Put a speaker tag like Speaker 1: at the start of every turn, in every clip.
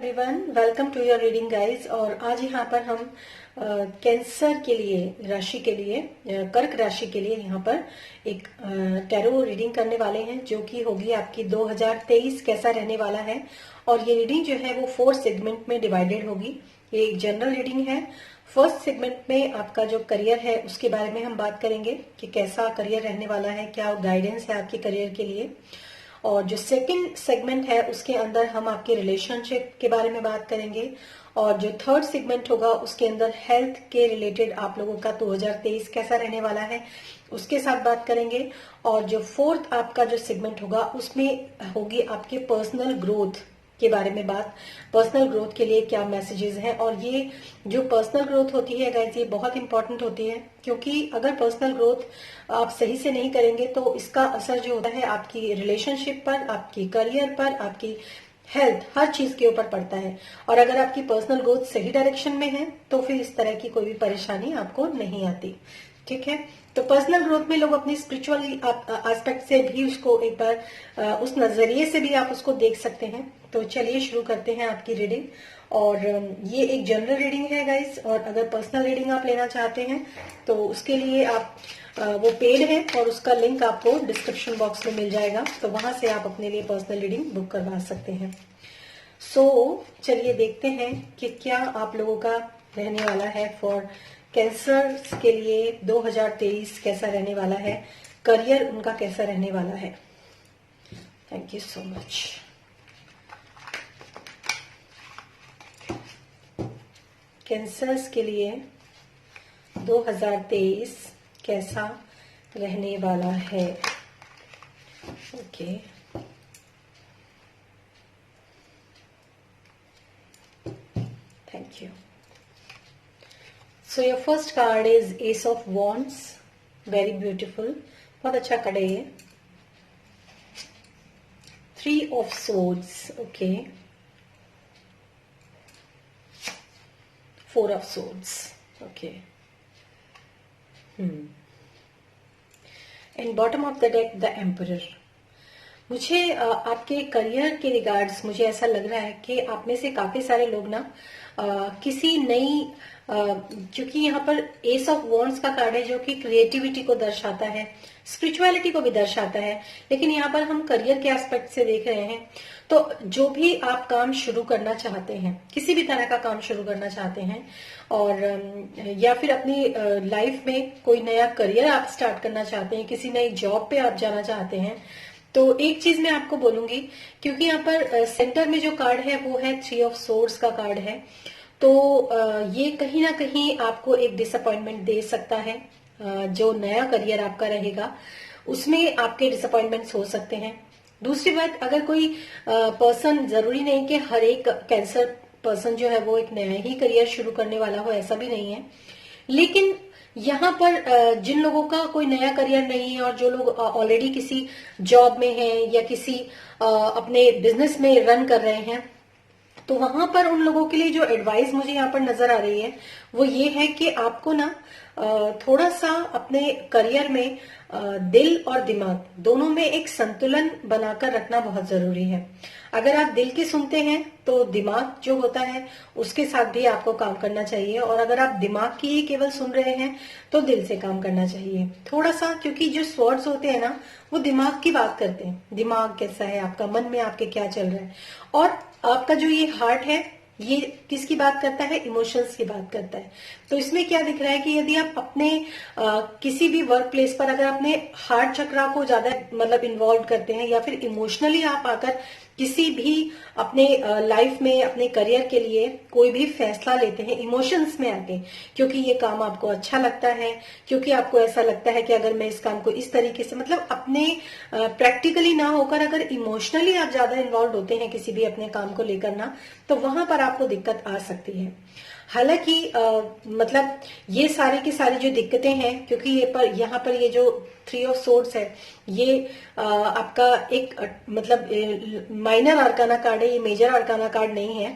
Speaker 1: Everyone, welcome to your reading guys. और आज यहाँ पर हम कैंसर के लिए राशि के लिए कर्क राशि के लिए यहाँ पर एक टैरो रीडिंग करने वाले हैं, जो कि होगी आपकी 2023 कैसा रहने वाला है। और ये रीडिंग जो है वो 4 सेगमेंट में डिवाइडेड होगी। ये एक जनरल रीडिंग है। फर्स्ट सेगमेंट में आपका जो करियर है उसके बारे में हम बात करेंगे कि कैसा करियर रहने वाला है, क्या गाइडेंस है आपके करियर के लिए। और जो सेकंड सेगमेंट है उसके अंदर हम आपके रिलेशनशिप के बारे में बात करेंगे। और जो थर्ड सेगमेंट होगा उसके अंदर हेल्थ के रिलेटेड आप लोगों का 2023 कैसा रहने वाला है उसके साथ बात करेंगे। और जो फोर्थ आपका जो सेगमेंट होगा उसमें होगी आपके पर्सनल ग्रोथ के बारे में बात। पर्सनल ग्रोथ के लिए क्या मैसेजेस हैं, और ये जो पर्सनल ग्रोथ होती है गाइस, ये बहुत इंपॉर्टेंट होती है, क्योंकि अगर पर्सनल ग्रोथ आप सही से नहीं करेंगे तो इसका असर जो होता है आपकी रिलेशनशिप पर, आपकी करियर पर, आपकी हेल्थ, हर चीज के ऊपर पड़ता है। और अगर आपकी पर्सनल ग्रोथ सही डायरेक्शन में है तो फिर इस तरह की कोई भी परेशानी आपको नहीं आती। ठीक है, तो पर्सनल ग्रोथ में लोग अपनी स्पिरिचुअल एस्पेक्ट से भी उसको एक बार उस नजरिए से भी आप उसको देख सकते हैं। तो चलिए शुरू करते हैं आपकी रीडिंग। और ये एक जनरल रीडिंग है गाइस, और अगर पर्सनल रीडिंग आप लेना चाहते हैं तो उसके लिए आप वो पेड है और उसका लिंक आपको डिस्क्रिप्शन बॉक्स में मिल जाएगा, तो वहां से आप अपने लिए पर्सनल रीडिंग बुक करवा सकते हैं। चलिए देखते हैं कि क्या आप लोगों का रहने वाला है फॉर कैंसर के लिए 2023 कैसा रहने वाला है, करियर उनका कैसा रहने वाला है। Thank you so much. Cancers के लिए 2023 कैसा रहने वाला है। Okay, thank you. So your first card is S of wands, very beautiful, बहुत अच्छा कार्ड है ये। 3 of swords, okay, 4 of swords, okay. And bottom of the deck the emperor. मुझे आपके करियर के रिगार्ड्स मुझे ऐसा लग रहा है कि आप में से काफी सारे लोग ना किसी नई, क्योंकि यहाँ पर एस ऑफ वॉन्ड्स का कार्ड है जो कि क्रिएटिविटी को दर्शाता है, स्पिरिचुअलिटी को भी दर्शाता है, लेकिन यहाँ पर हम करियर के एस्पेक्ट से देख रहे हैं। तो जो भी आप काम शुरू करना चाहते हैं, किसी भी तरह का काम शुरू करना चाहते हैं, और या फिर अपनी लाइफ में कोई नया करियर आप स्टार्ट करना चाहते हैं, किसी नई जॉब पे आप जाना चाहते हैं, तो एक चीज मैं आपको बोलूंगी, क्योंकि यहाँ पर सेंटर में जो कार्ड है वो है 3 ऑफ सोर्ड्स का कार्ड है। तो ये कहीं ना कहीं आपको एक डिसअपॉइंटमेंट दे सकता है। जो नया करियर आपका रहेगा उसमें आपके डिसअपॉइंटमेंट्स हो सकते हैं। दूसरी बात, अगर कोई पर्सन, जरूरी नहीं कि हर एक कैंसर पर्सन जो है वो एक नया ही करियर शुरू करने वाला हो, ऐसा भी नहीं है। लेकिन यहाँ पर जिन लोगों का कोई नया करियर नहीं है और जो लोग ऑलरेडी किसी जॉब में हैं या किसी अपने बिजनेस में रन कर रहे हैं, तो वहां पर उन लोगों के लिए जो एडवाइस मुझे यहाँ पर नजर आ रही है वो ये है कि आपको ना थोड़ा सा अपने करियर में दिल और दिमाग दोनों में एक संतुलन बनाकर रखना बहुत जरूरी है। अगर आप दिल की सुनते हैं तो दिमाग जो होता है उसके साथ भी आपको काम करना चाहिए, और अगर आप दिमाग की ही केवल सुन रहे हैं तो दिल से काम करना चाहिए थोड़ा सा, क्योंकि जो स्वर्ड्स होते हैं ना वो दिमाग की बात करते हैं। दिमाग कैसा है आपका, मन में आपके क्या चल रहा है, और आपका जो ये हार्ट है ये किसकी बात करता है, इमोशंस की बात करता है। तो इसमें क्या दिख रहा है कि यदि आप अपने किसी भी वर्क प्लेस पर अगर अपने हार्ट चक्रा को ज्यादा मतलब इन्वॉल्व करते हैं, या फिर इमोशनली आप आकर किसी भी अपने लाइफ में, अपने करियर के लिए कोई भी फैसला लेते हैं इमोशंस में आके, क्योंकि ये काम आपको अच्छा लगता है, क्योंकि आपको ऐसा लगता है कि अगर मैं इस काम को इस तरीके से, मतलब अपने प्रैक्टिकली ना होकर अगर इमोशनली आप ज्यादा इन्वॉल्व होते हैं किसी भी अपने काम को लेकर ना, तो वहां पर आपको दिक्कत आ सकती है। हालांकि मतलब ये सारी की सारी जो दिक्कतें हैं, क्योंकि यहाँ पर ये जो 3 ऑफ सोर्ड्स है ये आपका एक मतलब माइनर आर्काना कार्ड है, ये मेजर आर्काना कार्ड नहीं है।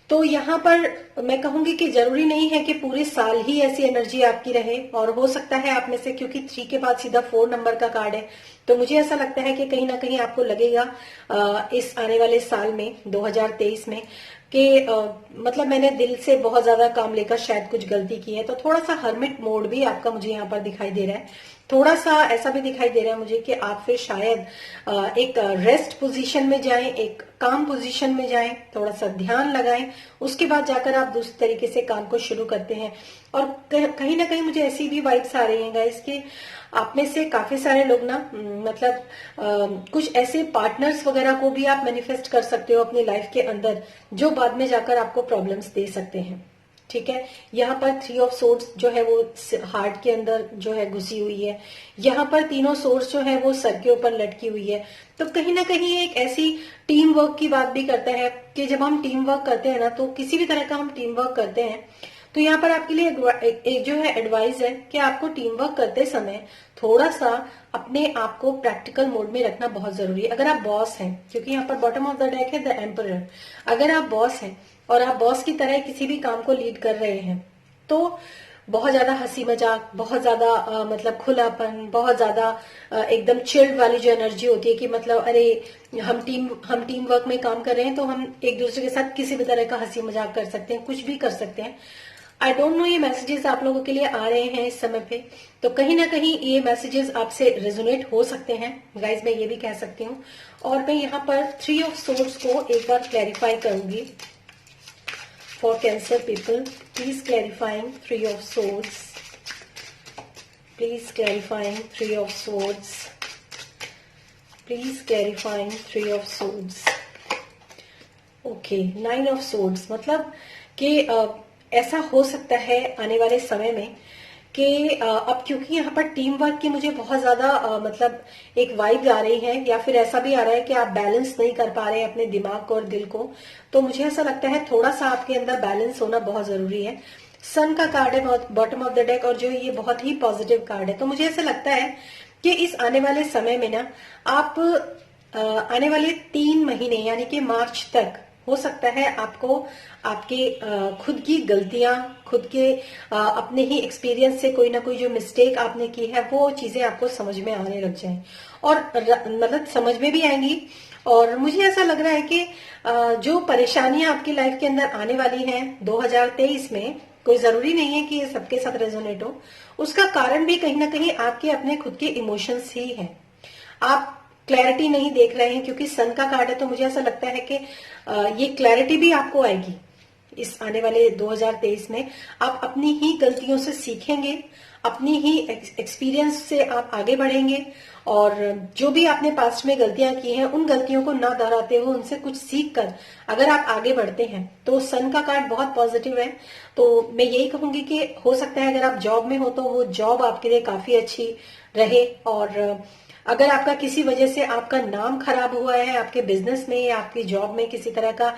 Speaker 1: तो यहाँ पर मैं कहूंगी कि जरूरी नहीं है कि पूरे साल ही ऐसी एनर्जी आपकी रहे, और हो सकता है आप में से, क्योंकि 3 के बाद सीधा 4 नंबर का कार्ड है, तो मुझे ऐसा लगता है कि कहीं ना कहीं आपको लगेगा इस आने वाले साल में 2023 में कि मतलब मैंने दिल से बहुत ज्यादा काम लेकर शायद कुछ गलती की है। तो थोड़ा सा हर्मिट मोड भी आपका मुझे यहाँ पर दिखाई दे रहा है। थोड़ा सा ऐसा भी दिखाई दे रहा है मुझे कि आप फिर शायद एक रेस्ट पोजीशन में जाएं, एक काम पोजीशन में जाएं, थोड़ा सा ध्यान लगाएं, उसके बाद जाकर आप दूसरे तरीके से काम को शुरू करते हैं। और कहीं ना कहीं मुझे ऐसी भी वाइब्स आ रही हैं गाइस कि आप में से काफी सारे लोग ना मतलब कुछ ऐसे पार्टनर्स वगैरह को भी आप मैनिफेस्ट कर सकते हो अपनी लाइफ के अंदर, जो बाद में जाकर आपको प्रॉब्लम्स दे सकते हैं। ठीक है, यहाँ पर 3 ऑफ सोर्ड्स जो है वो हार्ट के अंदर जो है घुसी हुई है। यहाँ पर तीनों सोर्स जो है वो सर के ऊपर लटकी हुई है। तो कहीं ना कहीं एक ऐसी टीम वर्क की बात भी करता है कि जब हम टीम वर्क करते हैं ना, तो किसी भी तरह का हम टीम वर्क करते हैं, तो यहाँ पर आपके लिए एक जो है एडवाइस है कि आपको टीम वर्क करते समय थोड़ा सा अपने आप को प्रैक्टिकल मोड में रखना बहुत जरूरी है। अगर आप बॉस हैं, क्योंकि यहाँ पर बॉटम ऑफ द डेक है द एम्परर, अगर आप बॉस हैं और आप बॉस की तरह किसी भी काम को लीड कर रहे हैं, तो बहुत ज्यादा हंसी मजाक, बहुत ज्यादा मतलब खुलापन, बहुत ज्यादा एकदम चिल्ड वाली जो एनर्जी होती है कि मतलब अरे हम टीम वर्क में काम कर रहे हैं, तो हम एक दूसरे के साथ किसी भी तरह का हंसी मजाक कर सकते हैं, कुछ भी कर सकते हैं। आई डोंट नो ये मैसेजेस आप लोगों के लिए आ रहे हैं इस समय पे, तो कहीं ना कहीं ये मैसेजेस आपसे रेजोनेट हो सकते हैं गाइज, मैं ये भी कह सकती हूँ। और मैं यहाँ पर 3 ऑफ सोर्ड्स को एक बार क्लैरिफाई करूंगी for cancer people. Please clarifying 3 of swords, please clarifying 3 of swords, please clarifying 3 of swords. Okay, 9 of swords, मतलब कि ऐसा हो सकता है आने वाले समय में कि अब क्योंकि यहाँ पर टीम वर्क की मुझे बहुत ज्यादा मतलब एक वाइब आ रही है, या फिर ऐसा भी आ रहा है कि आप बैलेंस नहीं कर पा रहे हैं अपने दिमाग को और दिल को, तो मुझे ऐसा लगता है थोड़ा सा आपके अंदर बैलेंस होना बहुत जरूरी है। सन का कार्ड है बॉटम ऑफ द डेक, और जो ये बहुत ही पॉजिटिव कार्ड है। तो मुझे ऐसा लगता है कि इस आने वाले समय में ना आप आने वाले 3 महीने यानी कि मार्च तक हो सकता है आपको आपके खुद की गलतियां, खुद के अपने ही एक्सपीरियंस से कोई ना कोई जो मिस्टेक आपने की है वो चीजें आपको समझ में आने लग जाएं, और मतलब समझ में भी आएंगी। और मुझे ऐसा लग रहा है कि जो परेशानियां आपकी लाइफ के अंदर आने वाली हैं 2023 में, कोई जरूरी नहीं है कि ये सबके साथ रेजोनेट हो, उसका कारण भी कहीं ना कहीं आपके अपने खुद के इमोशंस ही हैं। आप क्लैरिटी नहीं देख रहे हैं, क्योंकि सन का कार्ड है, तो मुझे ऐसा लगता है कि ये क्लैरिटी भी आपको आएगी इस आने वाले 2023 में। आप अपनी ही गलतियों से सीखेंगे, अपनी ही एक्सपीरियंस से आप आगे बढ़ेंगे, और जो भी आपने पास्ट में गलतियां की हैं उन गलतियों को ना दोहराते हुए उनसे कुछ सीख कर अगर आप आगे बढ़ते हैं, तो सन का कार्ड बहुत पॉजिटिव है। तो मैं यही कहूंगी कि हो सकता है अगर आप जॉब में हो तो वो जॉब आपके लिए काफी अच्छी रहे, और अगर आपका किसी वजह से आपका नाम खराब हुआ है आपके बिजनेस में या आपकी जॉब में, किसी तरह का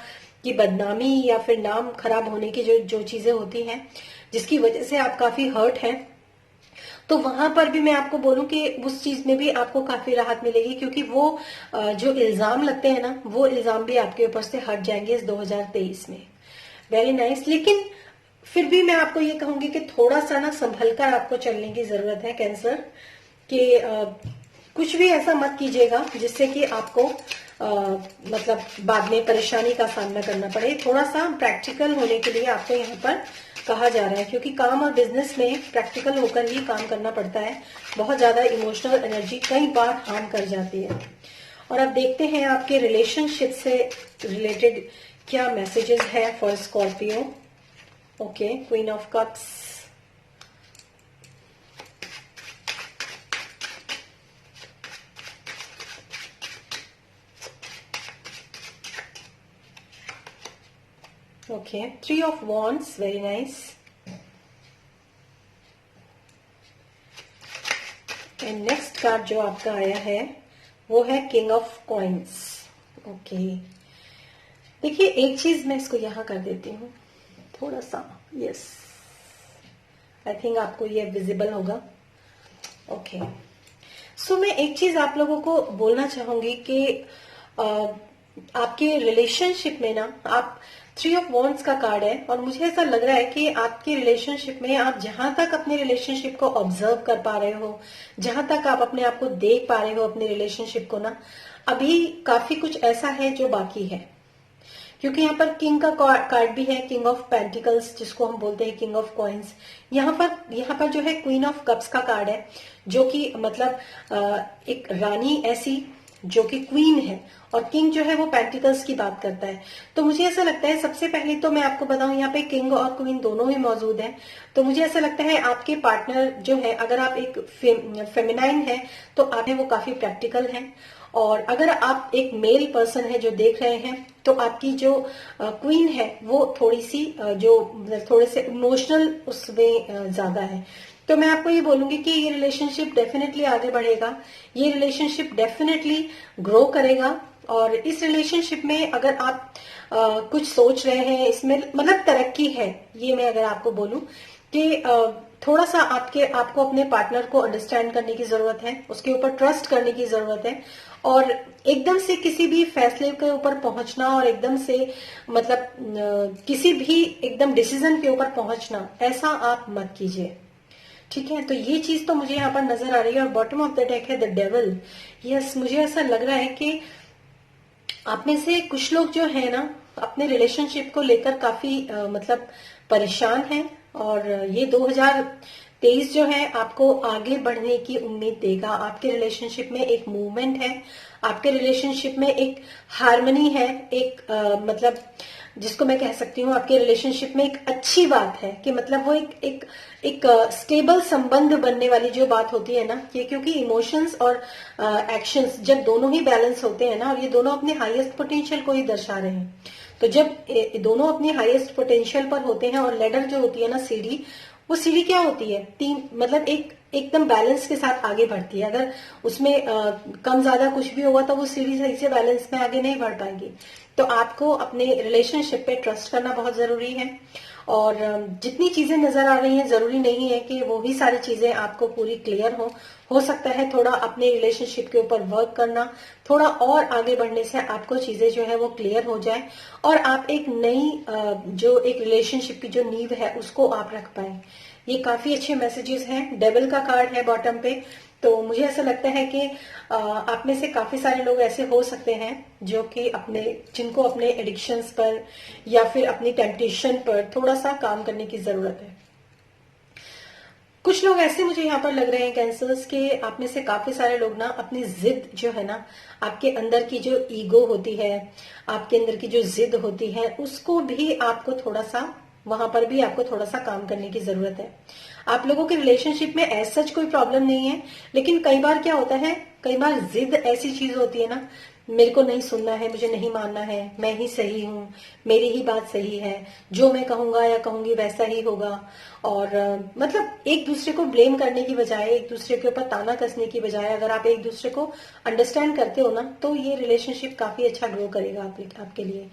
Speaker 1: की बदनामी या फिर नाम खराब होने की जो जो चीजें होती हैं जिसकी वजह से आप काफी हर्ट हैं, तो वहां पर भी मैं आपको बोलूं कि उस चीज में भी आपको काफी राहत मिलेगी, क्योंकि वो जो इल्जाम लगते हैं ना, वो इल्जाम भी आपके ऊपर से हट जाएंगे इस 2023 में। Very nice. लेकिन फिर भी मैं आपको ये कहूंगी कि थोड़ा सा ना संभल कर आपको चलने की जरूरत है कैंसर, कि कुछ भी ऐसा मत कीजिएगा जिससे कि आपको मतलब बाद में परेशानी का सामना करना पड़े। थोड़ा सा प्रैक्टिकल होने के लिए आपको यहाँ पर कहा जा रहा है, क्योंकि काम और बिजनेस में प्रैक्टिकल होकर ही काम करना पड़ता है। बहुत ज्यादा इमोशनल एनर्जी कई बार हार्म कर जाती है। और अब देखते हैं आपके रिलेशनशिप से रिलेटेड क्या मैसेजेस है for Scorpio. Okay, queen of cups, okay, 3 of wands, very nice. And next card जो आपका आया है वो है किंग ऑफ कॉइन्स। ओके, देखिए एक चीज मैं इसको यहां कर देती हूँ थोड़ा सा, यस, आई थिंक आपको ये विजिबल होगा। ओके, सो मैं एक चीज आप लोगों को बोलना चाहूंगी कि आपके रिलेशनशिप में ना, आप 3 ऑफ वॉन्ड्स का कार्ड है और मुझे ऐसा लग रहा है कि आपके रिलेशनशिप में आप जहां तक अपने रिलेशनशिप को ऑब्जर्व कर पा रहे हो, जहां तक आप अपने आप को देख पा रहे हो अपने रिलेशनशिप को ना, अभी काफी कुछ ऐसा है जो बाकी है। क्योंकि यहाँ पर किंग का कार्ड भी है, किंग ऑफ पेंटिकल्स जिसको हम बोलते हैं किंग ऑफ कॉइन्स। यहाँ पर जो है क्वीन ऑफ कप्स का कार्ड है, जो कि मतलब एक रानी ऐसी जो कि क्वीन है, और किंग जो है वो पेंटिकल्स की बात करता है। तो मुझे ऐसा लगता है, सबसे पहले तो मैं आपको बताऊं, यहाँ पे किंग और क्वीन दोनों ही मौजूद हैं। तो मुझे ऐसा लगता है आपके पार्टनर जो है, अगर आप एक फेमिनाइन है तो आप है वो काफी प्रैक्टिकल हैं, और अगर आप एक मेल पर्सन है जो देख रहे हैं, तो आपकी जो क्वीन है वो थोड़ी सी जो थोड़े से इमोशनल उसमें ज्यादा है। तो मैं आपको ये बोलूंगी कि ये रिलेशनशिप डेफिनेटली आगे बढ़ेगा, ये रिलेशनशिप डेफिनेटली ग्रो करेगा। और इस रिलेशनशिप में अगर आप कुछ सोच रहे हैं, इसमें मतलब तरक्की है, ये मैं अगर आपको बोलूं कि थोड़ा सा आपको अपने पार्टनर को अंडरस्टैंड करने की जरूरत है, उसके ऊपर ट्रस्ट करने की जरूरत है, और एकदम से किसी भी फैसले के ऊपर पहुंचना और एकदम से मतलब किसी भी एकदम डिसीजन के ऊपर पहुंचना, ऐसा आप मत कीजिए। ठीक है, तो ये चीज तो मुझे यहाँ पर नजर आ रही है। और बॉटम ऑफ द डेक है द डेविल। यस, मुझे ऐसा लग रहा है कि आप में से कुछ लोग जो है ना, अपने रिलेशनशिप को लेकर काफी मतलब परेशान हैं, और ये 2023 जो है आपको आगे बढ़ने की उम्मीद देगा। आपके रिलेशनशिप में एक मूवमेंट है, आपके रिलेशनशिप में एक हार्मनी है, एक मतलब जिसको मैं कह सकती हूँ आपके रिलेशनशिप में एक अच्छी बात है कि मतलब वो एक स्टेबल संबंध बनने वाली जो बात होती है ना, ये क्योंकि इमोशंस और एक्शंस जब दोनों ही बैलेंस होते हैं ना, और ये दोनों अपने हाईएस्ट पोटेंशियल को ही दर्शा रहे हैं, तो जब दोनों अपने हाईएस्ट पोटेंशियल पर होते हैं, और लेडर जो होती है ना, सीढ़ी, वो सीढ़ी क्या होती है, तीन मतलब एकदम बैलेंस के साथ आगे बढ़ती है। अगर उसमें कम ज्यादा कुछ भी होगा तो वो सीढ़ी सही से बैलेंस में आगे नहीं बढ़ पाएगी। तो आपको अपने रिलेशनशिप पे ट्रस्ट करना बहुत जरूरी है, और जितनी चीजें नजर आ रही हैं, जरूरी नहीं है कि वो ही सारी चीजें आपको पूरी क्लियर हो सकता है थोड़ा अपने रिलेशनशिप के ऊपर वर्क करना, थोड़ा और आगे बढ़ने से आपको चीजें जो है वो क्लियर हो जाए, और आप एक नई जो एक रिलेशनशिप की जो नींव है उसको आप रख पाए। ये काफी अच्छे मैसेजेस हैं। डेविल का कार्ड है बॉटम पे। तो मुझे ऐसा लगता है कि आप में से काफी सारे लोग ऐसे हो सकते हैं जो कि जिनको अपने एडिक्शंस पर या फिर अपनी टेम्पटेशन पर थोड़ा सा काम करने की जरूरत है। कुछ लोग ऐसे मुझे यहाँ पर लग रहे हैं कैंसर्स के, आप में से काफी सारे लोग ना अपनी जिद जो है ना, आपके अंदर की जो ईगो होती है, आपके अंदर की जो जिद होती है, उसको भी आपको थोड़ा सा, वहां पर भी आपको थोड़ा सा काम करने की जरूरत है। आप लोगों के रिलेशनशिप में एज सच कोई प्रॉब्लम नहीं है, लेकिन कई बार क्या होता है, कई बार जिद ऐसी चीज होती है ना, मेरे को नहीं सुनना है, मुझे नहीं मानना है, मैं ही सही हूँ, मेरी ही बात सही है, जो मैं कहूंगा या कहूंगी वैसा ही होगा। और मतलब एक दूसरे को ब्लेम करने की बजाय, एक दूसरे के ऊपर ताना कसने की बजाय, अगर आप एक दूसरे को अंडरस्टैंड करते हो ना, तो ये रिलेशनशिप काफी अच्छा ग्रो करेगा आपके लिए।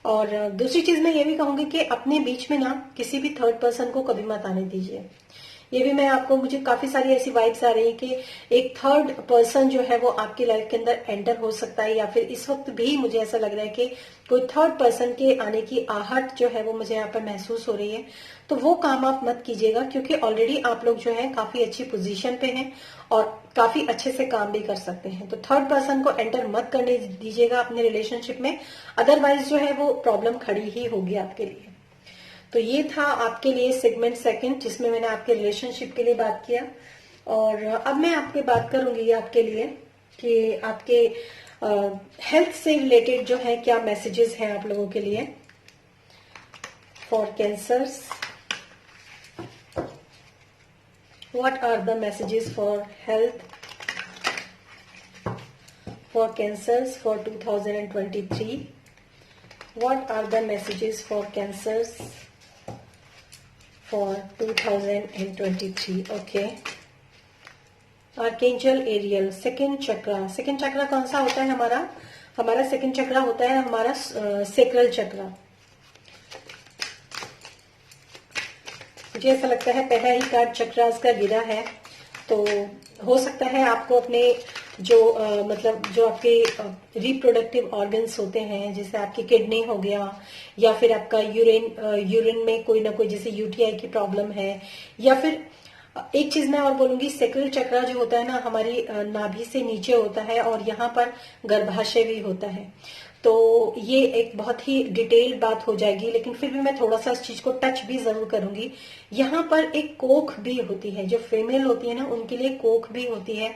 Speaker 1: और दूसरी चीज मैं ये भी कहूंगी कि अपने बीच में ना किसी भी थर्ड पर्सन को कभी मत आने दीजिए। ये भी मैं आपको, मुझे काफी सारी ऐसी वाइब्स आ रही है कि एक थर्ड पर्सन जो है वो आपकी लाइफ के अंदर एंटर हो सकता है, या फिर इस वक्त भी मुझे ऐसा लग रहा है कि कोई थर्ड पर्सन के आने की आहट जो है वो मुझे यहाँ पर महसूस हो रही है। तो वो काम आप मत कीजिएगा, क्योंकि ऑलरेडी आप लोग जो है काफी अच्छी पोजीशन पे हैं और काफी अच्छे से काम भी कर सकते हैं। तो थर्ड पर्सन को एंटर मत करने दीजिएगा अपने रिलेशनशिप में, अदरवाइज जो है वो प्रॉब्लम खड़ी ही होगी आपके लिए। तो ये था आपके लिए सेगमेंट सेकंड, जिसमें मैंने आपके रिलेशनशिप के लिए बात किया। और अब मैं आपके बात करूंगी आपके लिए कि आपके हेल्थ से रिलेटेड जो है क्या मैसेजेस हैं आप लोगों के लिए for cancers. What are the messages for health for cancers for 2023? What are the messages for cancers for 2023? Okay. Archangel Ariel, second chakra. Second chakra कौन सा होता है हमारा सेकंड चक्रा होता है हमारा सेक्रल चक्रा। मुझे ऐसा लगता है पहला ही कार्ड चक्रास का गिरा है, तो हो सकता है आपको अपने मतलब जो आपके रिप्रोडक्टिव ऑर्गन्स होते हैं, जैसे आपकी किडनी हो गया, या फिर आपका यूरिन में कोई ना कोई जैसे यूटीआई की प्रॉब्लम है, या फिर एक चीज मैं और बोलूंगी, सेक्रल चक्रा जो होता है ना, हमारी नाभि से नीचे होता है और यहाँ पर गर्भाशय भी होता है। तो ये एक बहुत ही डिटेल्ड बात हो जाएगी, लेकिन फिर भी मैं थोड़ा सा इस चीज को टच भी जरूर करूंगी। यहाँ पर एक कोख भी होती है, जो फीमेल होती है ना उनके लिए कोख भी होती है।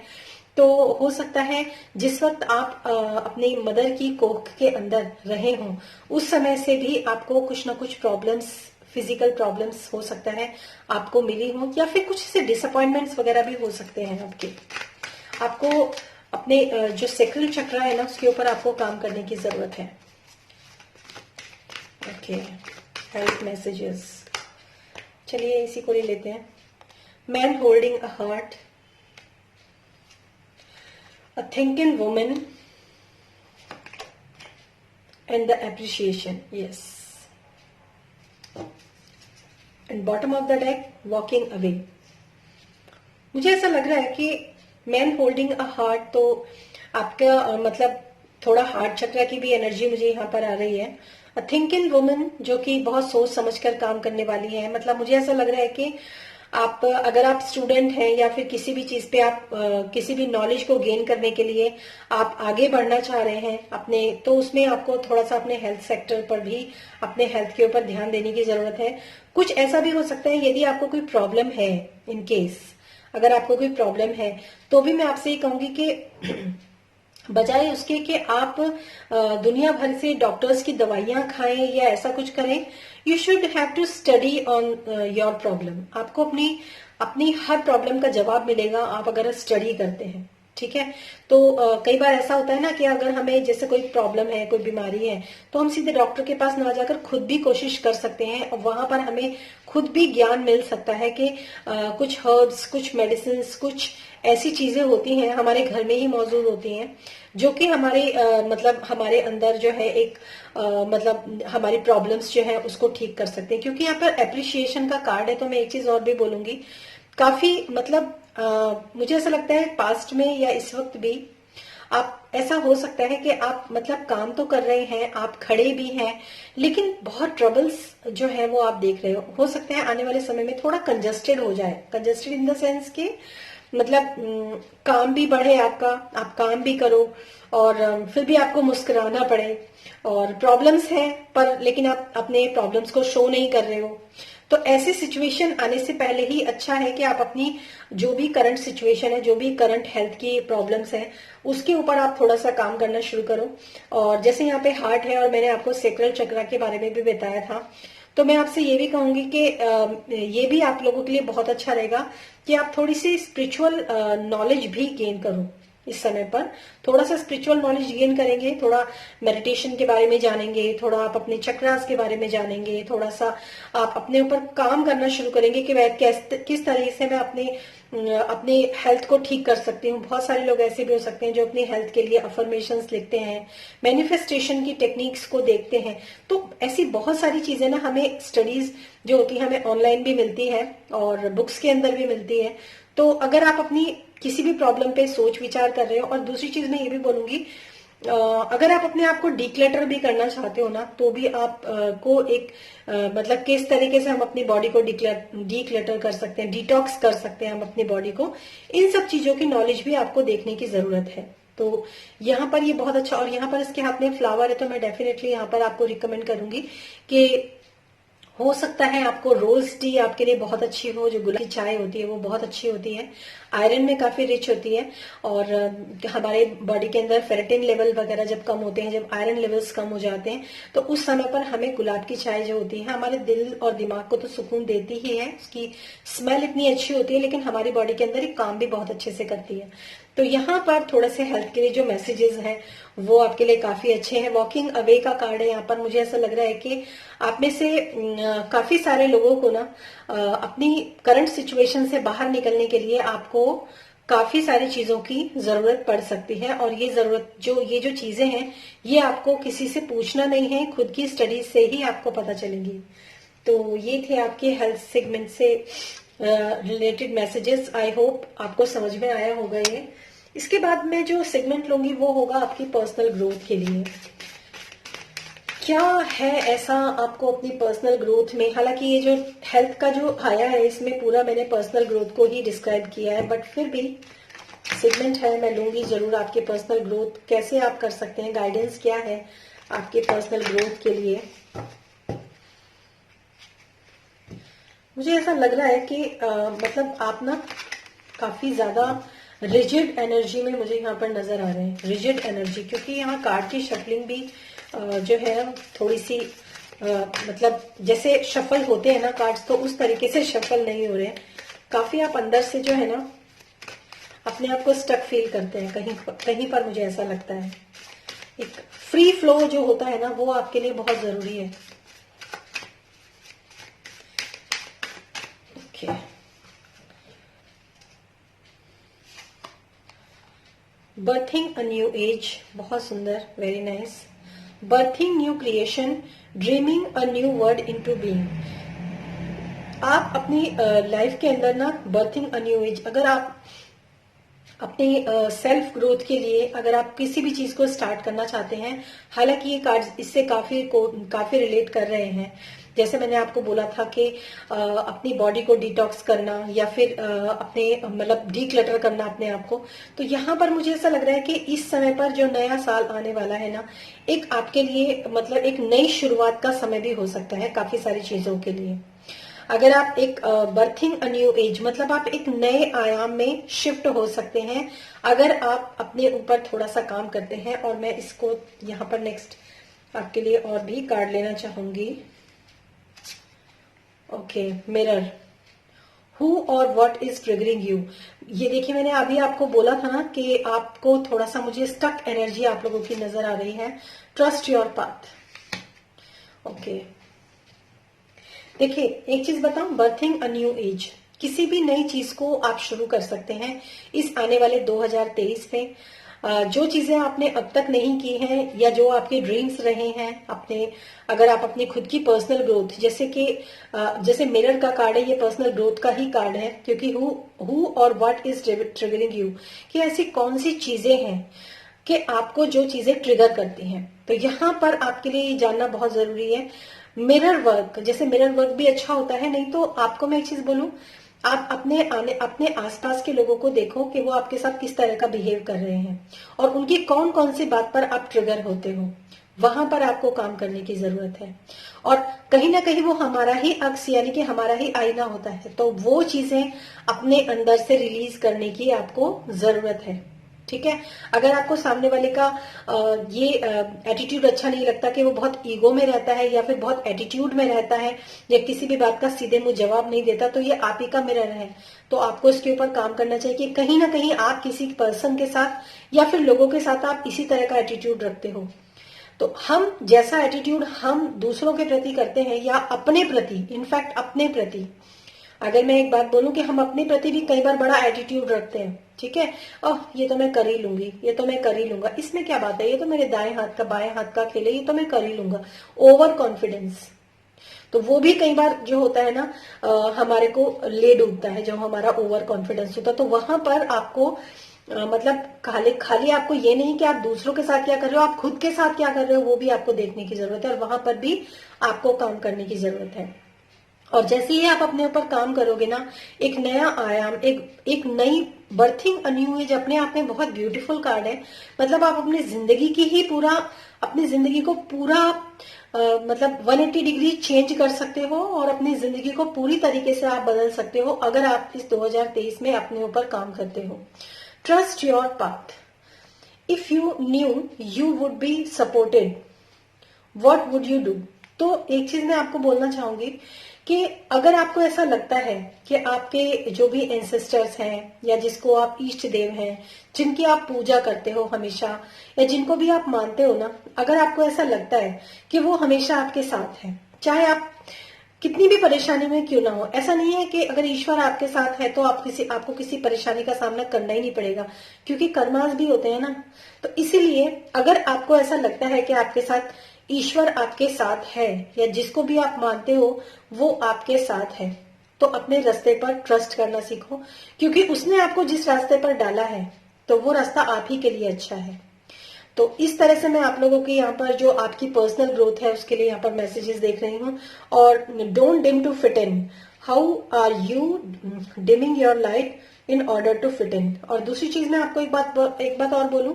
Speaker 1: तो हो सकता है जिस वक्त आप अपनी मदर की कोख के अंदर रहे हों, उस समय से भी आपको कुछ ना कुछ प्रॉब्लम्स, फिजिकल प्रॉब्लम्स हो सकता है आपको मिली हो, या फिर कुछ से डिसअपॉइंटमेंट्स वगैरह भी हो सकते हैं आपके। आपको अपने जो सेक्रल चक्र है ना, उसके ऊपर आपको काम करने की जरूरत है। ओके, हेल्थ मैसेजेस, चलिए इसी को ले लेते हैं। Man holding a heart, a thinking woman, and the appreciation, yes, and bottom of the deck, walking away। मुझे ऐसा लग रहा है कि मैन होल्डिंग अ हार्ट, तो आपका मतलब थोड़ा हार्ट चक्र की भी एनर्जी मुझे यहाँ पर आ रही है। अ थिंकिंग वुमन, जो कि बहुत सोच समझकर काम करने वाली है। मतलब मुझे ऐसा लग रहा है कि आप, अगर आप स्टूडेंट हैं या फिर किसी भी चीज पे आप किसी भी नॉलेज को गेन करने के लिए आप आगे बढ़ना चाह रहे हैं अपने, तो उसमें आपको थोड़ा सा अपने हेल्थ सेक्टर पर भी, अपने हेल्थ के ऊपर ध्यान देने की जरूरत है। कुछ ऐसा भी हो सकता है, यदि आपको कोई प्रॉब्लम है, इन केस अगर आपको कोई प्रॉब्लम है, तो भी मैं आपसे ये कहूंगी कि बजाय उसके कि आप दुनिया भर से डॉक्टर्स की दवाइयां खाएं या ऐसा कुछ करें, you should have to study on your problem. आपको अपनी अपनी हर प्रॉब्लम का जवाब मिलेगा आप अगर स्टडी करते हैं, ठीक है। तो कई बार ऐसा होता है ना कि अगर हमें जैसे कोई प्रॉब्लम है, कोई बीमारी है, तो हम सीधे डॉक्टर के पास ना जाकर खुद भी कोशिश कर सकते हैं, और वहां पर हमें खुद भी ज्ञान मिल सकता है कि कुछ हर्ब्स, कुछ मेडिसिन, कुछ ऐसी चीजें होती हैं हमारे घर में ही मौजूद होती हैं, जो कि हमारे मतलब हमारे अंदर जो है एक मतलब हमारी प्रॉब्लम्स जो है उसको ठीक कर सकते हैं। क्योंकि यहाँ पर एप्रिशिएशन का कार्ड है, तो मैं एक चीज और भी बोलूंगी, काफी मतलब मुझे ऐसा लगता है पास्ट में या इस वक्त भी आप, ऐसा हो सकता है कि आप मतलब काम तो कर रहे हैं, आप खड़े भी हैं, लेकिन बहुत ट्रबल्स जो है वो आप देख रहे हो सकता है आने वाले समय में थोड़ा कंजस्टेड हो जाए। कंजस्टेड इन द सेंस कि मतलब काम भी बढ़े आपका, आप काम भी करो, और फिर भी आपको मुस्कुराना पड़े, और प्रॉब्लम्स है पर लेकिन आप अपने प्रॉब्लम्स को शो नहीं कर रहे हो। तो ऐसी सिचुएशन आने से पहले ही अच्छा है कि आप अपनी जो भी करंट सिचुएशन है, जो भी करंट हेल्थ की प्रॉब्लम्स है, उसके ऊपर आप थोड़ा सा काम करना शुरू करो। और जैसे यहाँ पे हार्ट है और मैंने आपको सेक्रल चक्र के बारे में भी बताया था, तो मैं आपसे ये भी कहूंगी कि ये भी आप लोगों के लिए बहुत अच्छा रहेगा कि आप थोड़ी सी स्पिरिचुअल नॉलेज भी गेन करो। इस समय पर थोड़ा सा स्पिरिचुअल नॉलेज गेन करेंगे, थोड़ा मेडिटेशन के बारे में जानेंगे, थोड़ा आप अपने चक्रास के बारे में जानेंगे, थोड़ा सा आप अपने ऊपर काम करना शुरू करेंगे कि मैं किस तरीके से मैं अपने हेल्थ को ठीक कर सकती हूँ। बहुत सारे लोग ऐसे भी हो सकते हैं जो अपनी हेल्थ के लिए अफर्मेशंस लिखते हैं, मैनिफेस्टेशन की टेक्निक्स को देखते हैं। तो ऐसी बहुत सारी चीजें ना हमें स्टडीज जो होती है हमें ऑनलाइन भी मिलती है और बुक्स के अंदर भी मिलती है। तो अगर आप अपनी किसी भी प्रॉब्लम पे सोच विचार कर रहे हो, और दूसरी चीज मैं ये भी बोलूंगी, अगर आप अपने आप को डिक्लटर भी करना चाहते हो ना, तो भी आप को एक मतलब किस तरीके से हम अपनी बॉडी को डिक्लटर कर सकते हैं, डिटॉक्स कर सकते हैं हम अपनी बॉडी को, इन सब चीजों की नॉलेज भी आपको देखने की जरूरत है। तो यहाँ पर ये बहुत अच्छा, और यहाँ पर इसके हाथ में फ्लावर है, तो मैं डेफिनेटली यहाँ पर आपको रिकमेंड करूंगी कि हो सकता है आपको रोज टी आपके लिए बहुत अच्छी हो, जो गुलाब की चाय होती है वो बहुत अच्छी होती है, आयरन में काफी रिच होती है। और हमारे बॉडी के अंदर फेरेटिन लेवल वगैरह जब कम होते हैं, जब आयरन लेवल्स कम हो जाते हैं, तो उस समय पर हमें गुलाब की चाय जो होती है हमारे दिल और दिमाग को तो सुकून देती ही है, उसकी स्मेल इतनी अच्छी होती है, लेकिन हमारी बॉडी के अंदर एक काम भी बहुत अच्छे से करती है। तो यहाँ पर थोड़े से हेल्थ के लिए जो मैसेजेस हैं वो आपके लिए काफी अच्छे हैं। वॉकिंग अवे का कार्ड है यहाँ पर। मुझे ऐसा लग रहा है कि आप में से काफी सारे लोगों को ना अपनी करंट सिचुएशन से बाहर निकलने के लिए आपको काफी सारी चीजों की जरूरत पड़ सकती है, और ये जो चीजें हैं ये आपको किसी से पूछना नहीं है, खुद की स्टडी से ही आपको पता चलेंगी। तो ये थे आपके हेल्थ सेगमेंट से रिलेटेड मैसेजेस। आई होप आपको समझ में आया होगा ये। इसके बाद मैं जो सेगमेंट लूंगी वो होगा आपकी पर्सनल ग्रोथ के लिए। क्या है ऐसा आपको अपनी पर्सनल ग्रोथ में, हालांकि ये जो हेल्थ का जो आया है इसमें पूरा मैंने पर्सनल ग्रोथ को ही डिस्क्राइब किया है, बट फिर भी सेगमेंट है, मैं लूंगी जरूर आपके पर्सनल ग्रोथ कैसे आप कर सकते हैं, गाइडेंस क्या है आपके पर्सनल ग्रोथ के लिए। मुझे ऐसा लग रहा है कि मतलब आप ना काफी ज्यादा रिजिड एनर्जी में मुझे यहाँ पर नजर आ रहे हैं, रिजिड एनर्जी, क्योंकि यहाँ कार्ड की शफलिंग भी जो है थोड़ी सी मतलब जैसे शफल होते हैं ना कार्ड्स, तो उस तरीके से शफल नहीं हो रहे हैं। काफी आप अंदर से जो है ना अपने आप को स्टक फील करते हैं कहीं कहीं पर, मुझे ऐसा लगता है। एक फ्री फ्लो जो होता है ना वो आपके लिए बहुत जरूरी है। Okay, berthing a new age, बहुत सुंदर, very nice. Berthing new creation, dreaming a new word into being. आप अपनी लाइफ के अंदर ना बर्थिंग अ न्यू एज, अगर आप अपने सेल्फ ग्रोथ के लिए अगर आप किसी भी चीज को स्टार्ट करना चाहते हैं, हालांकि ये कार्ड्स इससे काफी रिलेट कर रहे हैं। जैसे मैंने आपको बोला था कि अपनी बॉडी को डिटॉक्स करना या फिर अपने मतलब डीक्लटर करना अपने आप को, तो यहाँ पर मुझे ऐसा लग रहा है कि इस समय पर जो नया साल आने वाला है ना, एक आपके लिए मतलब एक नई शुरुआत का समय भी हो सकता है काफी सारी चीजों के लिए। अगर आप एक बर्थिंग अ न्यू एज मतलब आप एक नए आयाम में शिफ्ट हो सकते हैं अगर आप अपने ऊपर थोड़ा सा काम करते हैं। और मैं इसको यहाँ पर नेक्स्ट आपके लिए और भी कार्ड लेना चाहूंगी। ओके, मिरर, हु और व्हाट इज ट्रिगरिंग यू। ये देखिए मैंने अभी आपको बोला था ना कि आपको थोड़ा सा मुझे स्टक एनर्जी आप लोगों की नजर आ रही है। Trust your path. ओके, देखिए एक चीज बताऊं, बर्थिंग अ न्यू एज, किसी भी नई चीज को आप शुरू कर सकते हैं इस आने वाले 2023 में। जो चीजें आपने अब तक नहीं की हैं या जो आपके ड्रीम्स रहे हैं अपने, अगर आप अपनी खुद की पर्सनल ग्रोथ, जैसे कि जैसे मिरर का कार्ड है, ये पर्सनल ग्रोथ का ही कार्ड है, क्योंकि हु और व्हाट इज ट्रिगरिंग यू, कि ऐसी कौन सी चीजें हैं कि आपको जो चीजें ट्रिगर करती हैं। तो यहाँ पर आपके लिए ये जानना बहुत जरूरी है। मिरर वर्क, जैसे मिरर वर्क भी अच्छा होता है, नहीं तो आपको मैं एक चीज बोलूं, आप अपने आसपास के लोगों को देखो कि वो आपके साथ किस तरह का बिहेव कर रहे हैं और उनकी कौन कौन सी बात पर आप ट्रिगर होते हो, वहां पर आपको काम करने की जरूरत है। और कहीं ना कहीं वो हमारा ही अक्स यानी कि हमारा ही आईना होता है, तो वो चीजें अपने अंदर से रिलीज करने की आपको जरूरत है। ठीक है, अगर आपको सामने वाले का ये एटीट्यूड अच्छा नहीं लगता कि वो बहुत ईगो में रहता है या फिर बहुत एटीट्यूड में रहता है या किसी भी बात का सीधे मुंह जवाब नहीं देता, तो ये आप ही का मिरर है। तो आपको इसके ऊपर काम करना चाहिए कि कहीं ना कहीं आप किसी पर्सन के साथ या फिर लोगों के साथ आप इसी तरह का एटीट्यूड रखते हो। तो हम जैसा एटीट्यूड हम दूसरों के प्रति करते हैं या अपने प्रति, इनफैक्ट अपने प्रति, अगर मैं एक बात बोलूं कि हम अपने प्रति भी कई बार बड़ा एटीट्यूड रखते हैं। ठीक है, ओह ये तो मैं कर ही लूंगी, ये तो मैं कर ही लूंगा, इसमें क्या बात है, ये तो मेरे दाएं हाथ का बाएं हाथ का खेल है, ये तो मैं कर ही लूंगा। ओवर कॉन्फिडेंस, तो वो भी कई बार जो होता है ना हमारे को ले डूबता है जब हमारा ओवर कॉन्फिडेंस होता है। तो वहां पर आपको मतलब खाली खाली आपको ये नहीं कि आप दूसरों के साथ क्या कर रहे हो, आप खुद के साथ क्या कर रहे हो वो भी आपको देखने की जरूरत है और वहां पर भी आपको काम करने की जरूरत है। और जैसे ही आप अपने ऊपर काम करोगे ना, एक नया आयाम, एक नई बर्थिंग अ न्यू एज अपने आप में बहुत ब्यूटीफुल कार्ड है। मतलब आप अपनी जिंदगी की ही पूरा, अपनी जिंदगी को पूरा मतलब 180 डिग्री चेंज कर सकते हो और अपनी जिंदगी को पूरी तरीके से आप बदल सकते हो अगर आप इस 2023 में अपने ऊपर काम करते हो। Trust your path, if you new you would be supported what would you do. तो एक चीज मैं आपको बोलना चाहूंगी कि अगर आपको ऐसा लगता है कि आपके जो भी एंसेस्टर्स हैं या जिसको आप इष्ट देव हैं, जिनकी आप पूजा करते हो हमेशा या जिनको भी आप मानते हो ना, अगर आपको ऐसा लगता है कि वो हमेशा आपके साथ है, चाहे आप कितनी भी परेशानी में क्यों ना हो, ऐसा नहीं है कि अगर ईश्वर आपके साथ है तो आपको किसी परेशानी का सामना करना ही नहीं पड़ेगा, क्योंकि कर्मास भी होते हैं ना। तो इसीलिए अगर आपको ऐसा लगता है कि आपके साथ ईश्वर आपके साथ है या जिसको भी आप मानते हो वो आपके साथ है, तो अपने रास्ते पर ट्रस्ट करना सीखो, क्योंकि उसने आपको जिस रास्ते पर डाला है तो वो रास्ता आप ही के लिए अच्छा है। तो इस तरह से मैं आप लोगों की यहाँ पर जो आपकी पर्सनल ग्रोथ है उसके लिए यहाँ पर मैसेजेस देख रही हूँ। और don't dim to fit in, how are you dimming your light in order to fit in. और दूसरी चीज मैं आपको एक बात और बोलूं,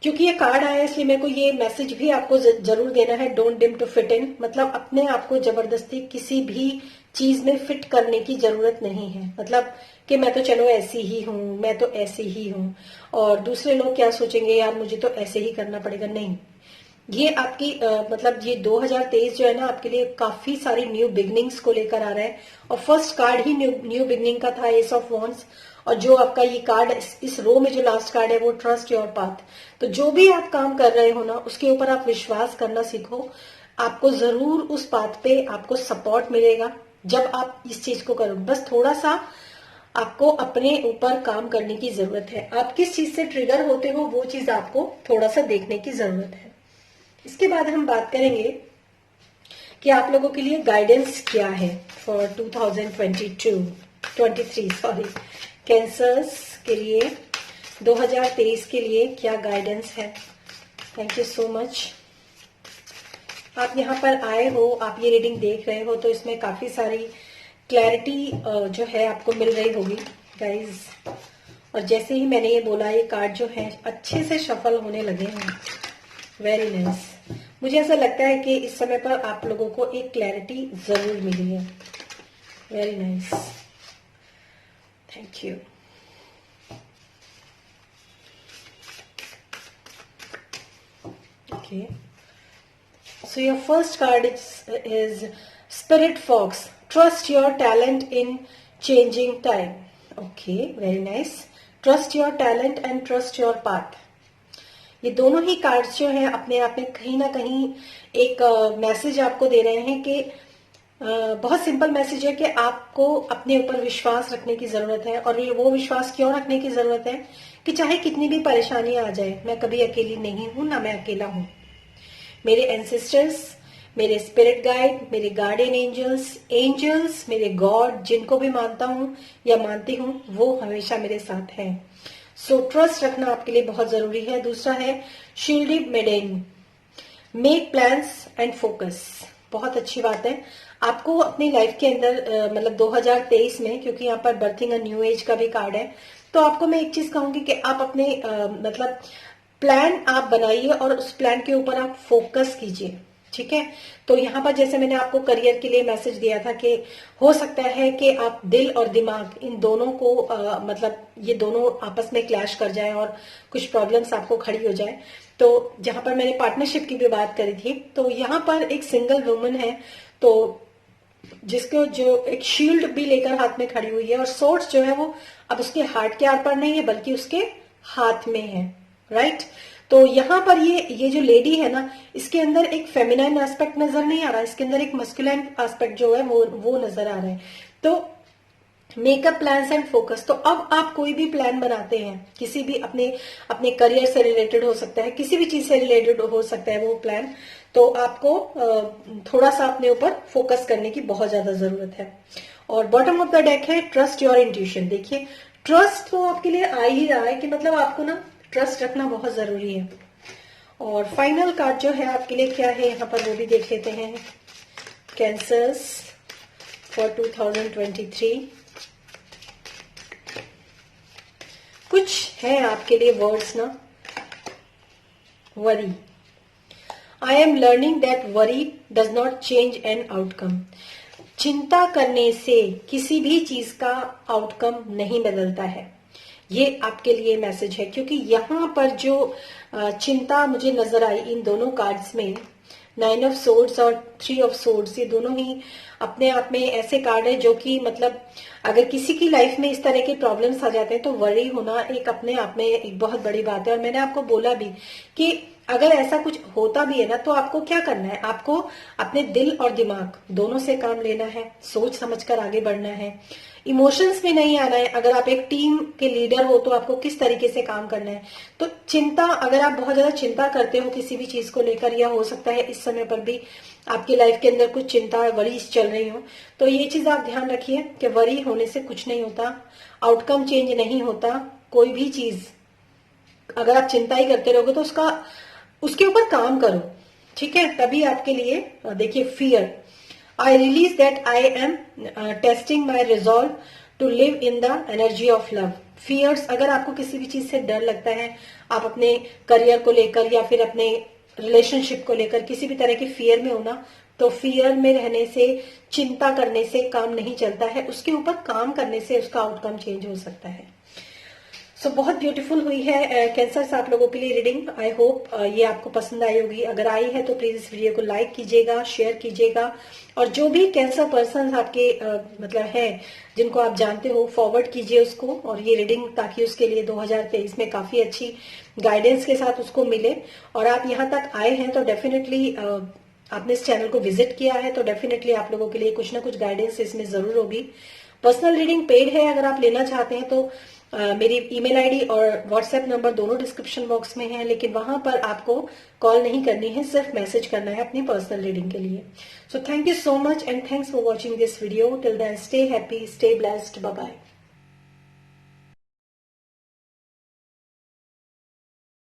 Speaker 1: क्योंकि ये कार्ड आया इसलिए मेरे को ये मैसेज भी आपको जरूर देना है, don't dim to fit in. मतलब अपने आप को जबरदस्ती किसी भी चीज में फिट करने की जरूरत नहीं है। मतलब कि मैं तो चलो ऐसी ही हूं, मैं तो ऐसी ही हूं और दूसरे लोग क्या सोचेंगे, यार मुझे तो ऐसे ही करना पड़ेगा। नहीं, ये आपकी मतलब ये 2023 जो है ना आपके लिए काफी सारी न्यू बिगनिंग्स को लेकर आ रहा है। और फर्स्ट कार्ड ही न्यू बिगनिंग का था, एस ऑफ वॉन्ड्स। और जो आपका ये कार्ड इस रो में जो लास्ट कार्ड है वो ट्रस्ट योर पाथ। तो जो भी आप काम कर रहे हो ना उसके ऊपर आप विश्वास करना सीखो, आपको जरूर उस पाथ पे आपको सपोर्ट मिलेगा जब आप इस चीज को करो। बस थोड़ा सा आपको अपने ऊपर काम करने की जरूरत है। आप किस चीज से ट्रिगर होते हो वो चीज आपको थोड़ा सा देखने की जरूरत है। इसके बाद हम बात करेंगे कि आप लोगों के लिए गाइडेंस क्या है फॉर 2023 सॉरी, कैंसर्स के लिए 2023 के लिए क्या गाइडेंस है। थैंक यू सो मच, आप यहाँ पर आए हो, आप ये रीडिंग देख रहे हो तो इसमें काफी सारी क्लैरिटी जो है आपको मिल रही होगी गाइज। और जैसे ही मैंने ये बोला ये कार्ड जो है अच्छे से शफल होने लगे हैं। Very nice. मुझे ऐसा लगता है कि इस समय पर आप लोगों को एक क्लैरिटी जरूर मिली है। Very nice, thank you. Okay, so your first card is Spirit Fox. Trust your talent in changing time. Okay, very nice. Trust your talent and trust your path. ये दोनों ही कार्ड्स जो हैं अपने आप में कहीं ना कहीं एक मैसेज आपको दे रहे हैं कि बहुत सिंपल मैसेज है कि आपको अपने ऊपर विश्वास रखने की जरूरत है। और वो विश्वास क्यों रखने की जरूरत है कि चाहे कितनी भी परेशानी आ जाए, मैं कभी अकेली नहीं हूं, ना मैं अकेला हूं। मेरे एंसेस्टर्स, मेरे स्पिरिट गाइड, मेरे गार्डियन एंजल्स, मेरे गॉड जिनको भी मानता हूं या मानती हूं वो हमेशा मेरे साथ हैं। सो ट्रस्ट रखना आपके लिए बहुत जरूरी है। दूसरा है shielded maiden, make plans and focus. बहुत अच्छी बात है। आपको अपनी लाइफ के अंदर मतलब 2023 में, क्योंकि यहाँ पर बर्थिंग अ न्यू एज का भी कार्ड है, तो आपको मैं एक चीज कहूंगी कि आप अपने मतलब प्लान आप बनाइए और उस प्लान के ऊपर आप फोकस कीजिए। ठीक है, तो यहाँ पर जैसे मैंने आपको करियर के लिए मैसेज दिया था कि हो सकता है कि आप दिल और दिमाग इन दोनों को मतलब ये दोनों आपस में क्लैश कर जाए और कुछ प्रॉब्लम्स आपको खड़ी हो जाए। तो जहां पर मैंने पार्टनरशिप की भी बात करी थी, तो यहाँ पर एक सिंगल वुमन है तो जिसको जो एक शील्ड भी लेकर हाथ में खड़ी हुई है और सोर्स जो है वो अब उसके हार्ट के आर पार नहीं है बल्कि उसके हाथ में है। राइट, तो यहाँ पर ये जो लेडी है ना, इसके अंदर एक फेमिनाइन एस्पेक्ट नजर नहीं आ रहा, इसके अंदर एक मस्कुलाइन एस्पेक्ट जो है वो नजर आ रहा है। तो मेकअप प्लान्स एंड फोकस। तो अब आप कोई भी प्लान बनाते हैं, किसी भी अपने करियर से रिलेटेड हो सकता है, किसी भी चीज से रिलेटेड हो सकता है वो प्लान, तो आपको थोड़ा सा अपने ऊपर फोकस करने की बहुत ज्यादा जरूरत है। और बॉटम ऑफ द डेक है ट्रस्ट योर इंट्यूशन। देखिए ट्रस्ट तो आपके लिए आ ही रहा है कि मतलब आपको ना ट्रस्ट रखना बहुत जरूरी है। और फाइनल कार्ड जो है आपके लिए क्या है यहाँ पर वो भी देख लेते हैं। कैंसर्स फॉर 2023 कुछ है आपके लिए वर्ड्स ना। Worry, I am learning that worry does not change an outcome. चिंता करने से किसी भी चीज का आउटकम नहीं बदलता है। ये आपके लिए मैसेज है, क्योंकि यहाँ पर जो चिंता मुझे नजर आई इन दोनों कार्ड्स में, 9 ऑफ सोर्ड्स और 3 ऑफ सोर्ड्स, ये दोनों ही अपने आप में ऐसे कार्ड है जो कि मतलब अगर किसी की लाइफ में इस तरह के प्रॉब्लम्स आ जाते हैं तो वरी होना एक अपने आप में एक बहुत बड़ी बात है। और मैंने आपको बोला भी कि अगर ऐसा कुछ होता भी है ना तो आपको क्या करना है, आपको अपने दिल और दिमाग दोनों से काम लेना है, सोच समझकर आगे बढ़ना है, इमोशंस में नहीं आना है। अगर आप एक टीम के लीडर हो तो आपको किस तरीके से काम करना है। तो चिंता, अगर आप बहुत ज्यादा चिंता करते हो किसी भी चीज को लेकर, या हो सकता है इस समय पर भी आपकी लाइफ के अंदर कुछ चिंता वरीज चल रही हो, तो ये चीज आप ध्यान रखिए कि वरी होने से कुछ नहीं होता, आउटकम चेंज नहीं होता, कोई भी चीज अगर आप चिंता ही करते रहोगे तो उसके ऊपर काम करो, ठीक है। तभी आपके लिए देखिए, fear, I release that I am testing my resolve to live in the energy of love. Fears, अगर आपको किसी भी चीज से डर लगता है, आप अपने करियर को लेकर या फिर अपने रिलेशनशिप को लेकर किसी भी तरह की फियर में हो ना, तो फियर में रहने से, चिंता करने से काम नहीं चलता है, उसके ऊपर काम करने से उसका आउटकम चेंज हो सकता है। सो बहुत ब्यूटीफुल हुई है कैंसर्स आप लोगों के लिए रीडिंग। आई होप ये आपको पसंद आई होगी। अगर आई है तो प्लीज इस वीडियो को लाइक कीजिएगा, शेयर कीजिएगा, और जो भी कैंसर पर्सन आपके मतलब है जिनको आप जानते हो, फॉरवर्ड कीजिए उसको और ये रीडिंग, ताकि उसके लिए 2023 में काफी अच्छी गाइडेंस के साथ उसको मिले। और आप यहाँ तक आए हैं तो डेफिनेटली आपने इस चैनल को विजिट किया है तो डेफिनेटली आप लोगों के लिए कुछ ना कुछ गाइडेंस इसमें जरूर होगी। पर्सनल रीडिंग पेड है, अगर आप लेना चाहते हैं तो मेरी ईमेल आईडी और व्हाट्सएप नंबर दोनों डिस्क्रिप्शन बॉक्स में है, लेकिन वहां पर आपको कॉल नहीं करनी है, सिर्फ मैसेज करना है अपनी पर्सनल रीडिंग के लिए। So thank you so much and thanks for watching this video. Till then stay happy, stay blessed, bye bye.